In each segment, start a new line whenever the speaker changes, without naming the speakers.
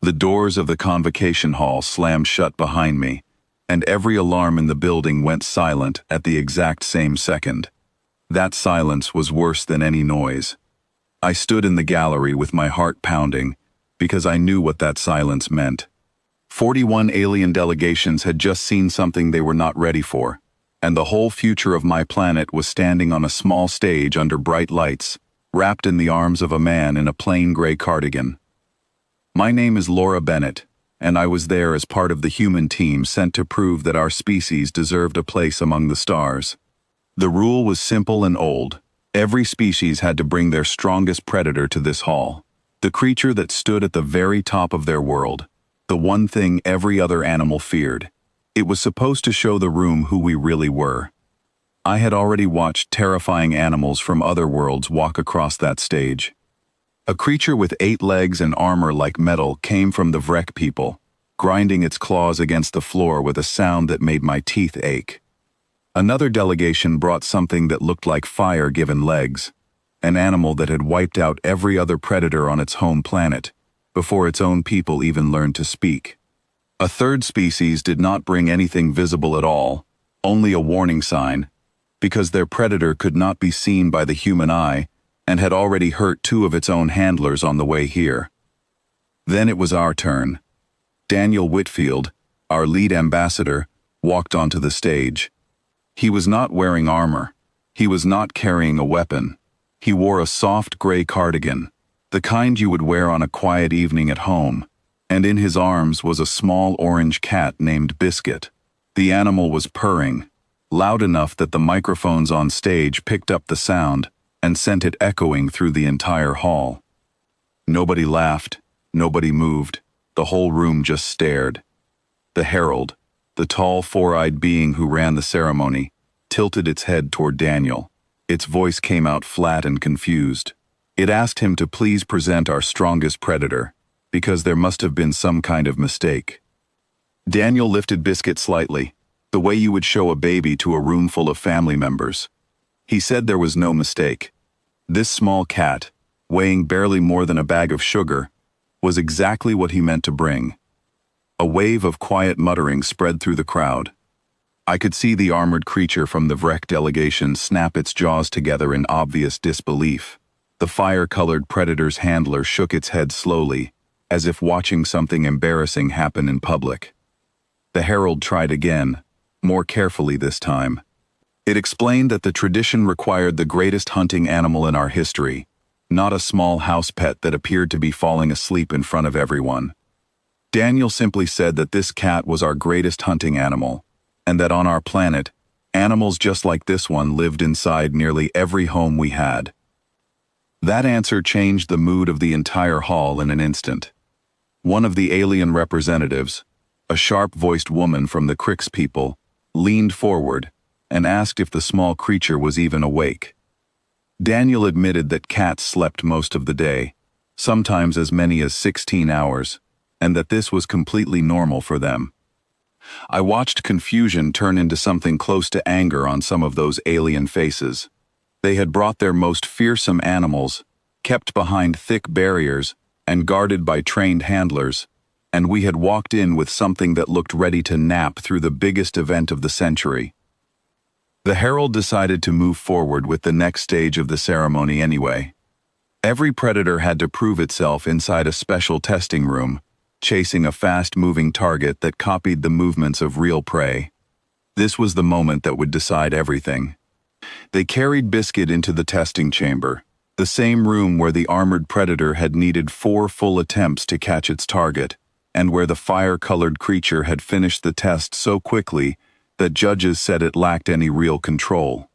The doors of the convocation hall slammed shut behind me, and every alarm in the building went silent at the exact same second. That silence was worse than any noise. I stood in the gallery with my heart pounding, because I knew what that silence meant. 41 alien delegations had just seen something they were not ready for, and the whole future of my planet was standing on a small stage under bright lights, wrapped in the arms of a man in a plain gray cardigan. My name is Laura Bennett, and I was there as part of the human team sent to prove that our species deserved a place among the stars. The rule was simple and old. Every species had to bring their strongest predator to this hall, the creature that stood at the very top of their world, the one thing every other animal feared. It was supposed to show the room who we really were. I had already watched terrifying animals from other worlds walk across that stage. A creature with 8 legs and armor like metal came from the Vrek people, grinding its claws against the floor with a sound that made my teeth ache. Another delegation brought something that looked like fire given legs, an animal that had wiped out every other predator on its home planet, before its own people even learned to speak. A third species did not bring anything visible at all, only a warning sign, because their predator could not be seen by the human eye and had already hurt 2 of its own handlers on the way here. Then it was our turn. Daniel Whitfield, our lead ambassador, walked onto the stage. He was not wearing armor. He was not carrying a weapon. He wore a soft gray cardigan, the kind you would wear on a quiet evening at home, and in his arms was a small orange cat named Biscuit. The animal was purring, loud enough that the microphones on stage picked up the sound and sent it echoing through the entire hall. Nobody laughed, nobody moved, the whole room just stared. The herald, the tall 4-eyed being who ran the ceremony, tilted its head toward Daniel. Its voice came out flat and confused. It asked him to please present our strongest predator, because there must have been some kind of mistake. Daniel lifted Biscuit slightly, the way you would show a baby to a room full of family members. He said there was no mistake. This small cat, weighing barely more than a bag of sugar, was exactly what he meant to bring. A wave of quiet muttering spread through the crowd. I could see the armored creature from the Vrek delegation snap its jaws together in obvious disbelief. The fire-colored predator's handler shook its head slowly, as if watching something embarrassing happen in public. The herald tried again, more carefully this time. It explained that the tradition required the greatest hunting animal in our history, not a small house pet that appeared to be falling asleep in front of everyone. Daniel simply said that this cat was our greatest hunting animal, and that on our planet, animals just like this one lived inside nearly every home we had. That answer changed the mood of the entire hall in an instant. One of the alien representatives, a sharp-voiced woman from the Crix people, leaned forward and asked if the small creature was even awake. Daniel admitted that cats slept most of the day, sometimes as many as 16 hours, and that this was completely normal for them. I watched confusion turn into something close to anger on some of those alien faces. They had brought their most fearsome animals, kept behind thick barriers and guarded by trained handlers, and we had walked in with something that looked ready to nap through the biggest event of the century. The herald decided to move forward with the next stage of the ceremony anyway. Every predator had to prove itself inside a special testing room, chasing a fast-moving target that copied the movements of real prey. This was the moment that would decide everything. They carried Biscuit into the testing chamber, the same room where the armored predator had needed 4 full attempts to catch its target, and where the fire-colored creature had finished the test so quickly that judges said it lacked any real control.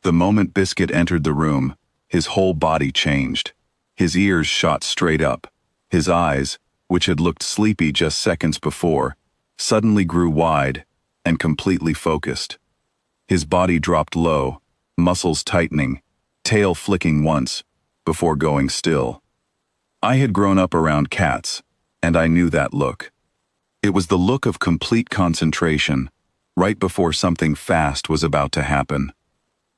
The moment Biscuit entered the room, his whole body changed. His ears shot straight up. His eyes, which had looked sleepy just seconds before, suddenly grew wide and completely focused. His body dropped low, muscles tightening, tail flicking once, before going still. I had grown up around cats, and I knew that look. It was the look of complete concentration, right before something fast was about to happen.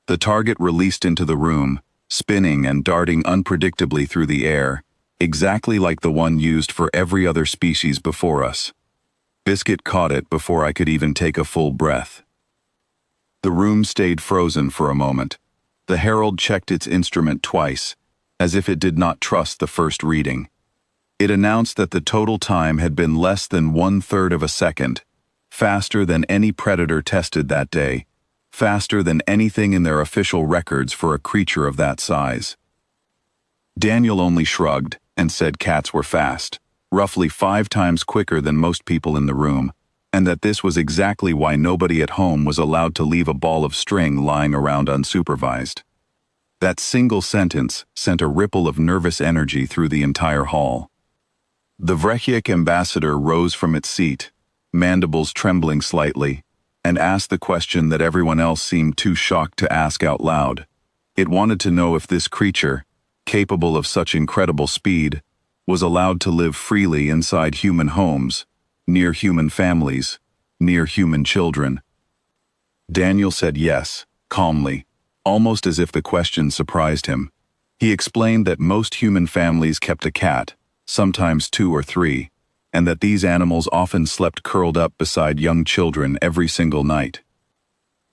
The target released into the room, spinning and darting unpredictably through the air, exactly like the one used for every other species before us. Biscuit caught it before I could even take a full breath. The room stayed frozen for a moment. The herald checked its instrument twice, as if it did not trust the first reading. It announced that the total time had been less than 1/3 of a second, faster than any predator tested that day, faster than anything in their official records for a creature of that size. Daniel only shrugged and said cats were fast, roughly 5 times quicker than most people in the room, and that this was exactly why nobody at home was allowed to leave a ball of string lying around unsupervised. That single sentence sent a ripple of nervous energy through the entire hall. The Vrechiak ambassador rose from its seat, mandibles trembling slightly, and asked the question that everyone else seemed too shocked to ask out loud. It wanted to know if this creature, capable of such incredible speed, was allowed to live freely inside human homes, near human families, near human children. Daniel said yes, calmly, almost as if the question surprised him. He explained that most human families kept a cat, sometimes 2 or 3, and that these animals often slept curled up beside young children every single night.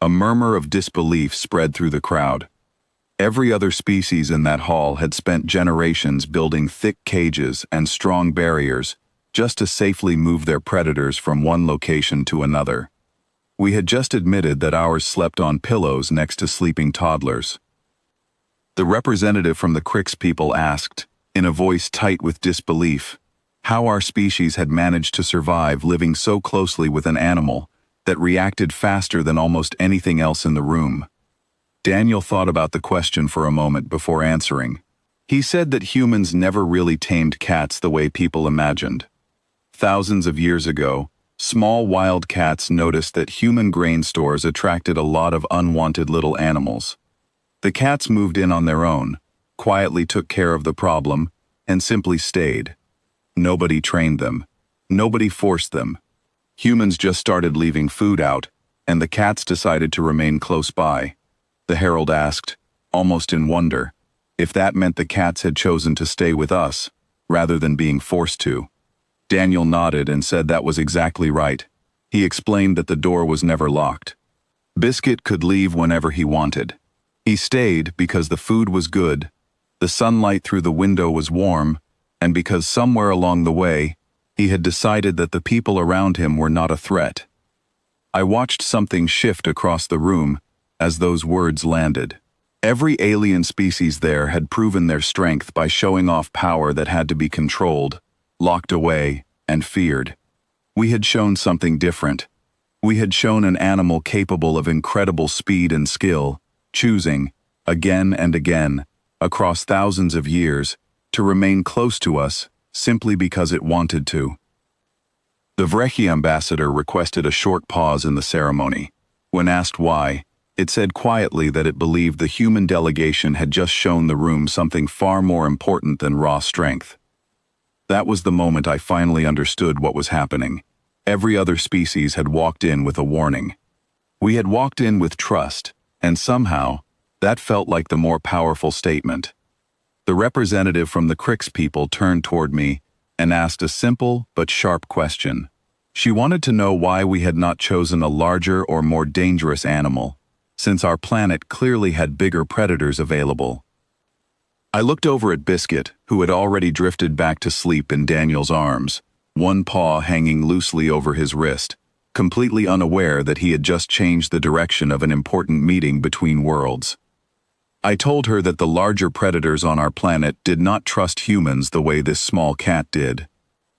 A murmur of disbelief spread through the crowd. Every other species in that hall had spent generations building thick cages and strong barriers just to safely move their predators from one location to another. We had just admitted that ours slept on pillows next to sleeping toddlers. The representative from the Crix people asked, in a voice tight with disbelief, how our species had managed to survive living so closely with an animal that reacted faster than almost anything else in the room. Daniel thought about the question for a moment before answering. He said that humans never really tamed cats the way people imagined. Thousands of years ago, small wild cats noticed that human grain stores attracted a lot of unwanted little animals. The cats moved in on their own, quietly took care of the problem, and simply stayed. Nobody trained them. Nobody forced them. Humans just started leaving food out, and the cats decided to remain close by. The herald asked, almost in wonder, if that meant the cats had chosen to stay with us, rather than being forced to. Daniel nodded and said that was exactly right. He explained that the door was never locked. Biscuit could leave whenever he wanted. He stayed because the food was good, the sunlight through the window was warm, and because somewhere along the way, he had decided that the people around him were not a threat. I watched something shift across the room as those words landed. Every alien species there had proven their strength by showing off power that had to be controlled, locked away, and feared. We had shown something different. We had shown an animal capable of incredible speed and skill, choosing, again and again, across thousands of years, to remain close to us simply because it wanted to. The Vrechi ambassador requested a short pause in the ceremony. When asked why, it said quietly that it believed the human delegation had just shown the room something far more important than raw strength. That was the moment I finally understood what was happening. Every other species had walked in with a warning. We had walked in with trust, and somehow, that felt like the more powerful statement. The representative from the Crix people turned toward me and asked a simple but sharp question. She wanted to know why we had not chosen a larger or more dangerous animal, since our planet clearly had bigger predators available. I looked over at Biscuit, who had already drifted back to sleep in Daniel's arms, one paw hanging loosely over his wrist, completely unaware that he had just changed the direction of an important meeting between worlds. I told her that the larger predators on our planet did not trust humans the way this small cat did.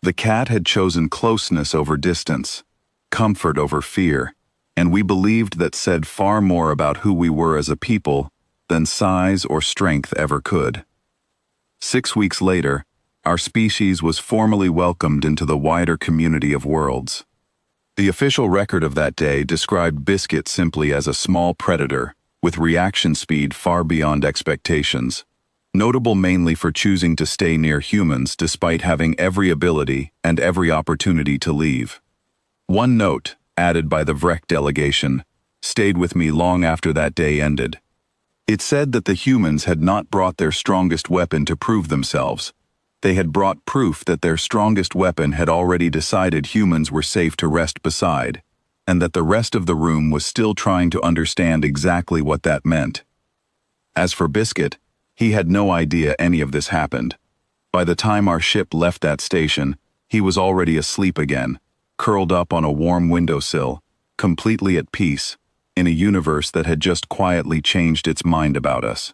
The cat had chosen closeness over distance, comfort over fear, and we believed that said far more about who we were as a people than size or strength ever could. 6 weeks later, our species was formally welcomed into the wider community of worlds. The official record of that day described Biscuit simply as a small predator, with reaction speed far beyond expectations, notable mainly for choosing to stay near humans despite having every ability and every opportunity to leave. One note, added by the Vrek delegation, stayed with me long after that day ended. It said that the humans had not brought their strongest weapon to prove themselves. They had brought proof that their strongest weapon had already decided humans were safe to rest beside, and that the rest of the room was still trying to understand exactly what that meant. As for Biscuit, he had no idea any of this happened. By the time our ship left that station, he was already asleep again, curled up on a warm windowsill, completely at peace, in a universe that had just quietly changed its mind about us.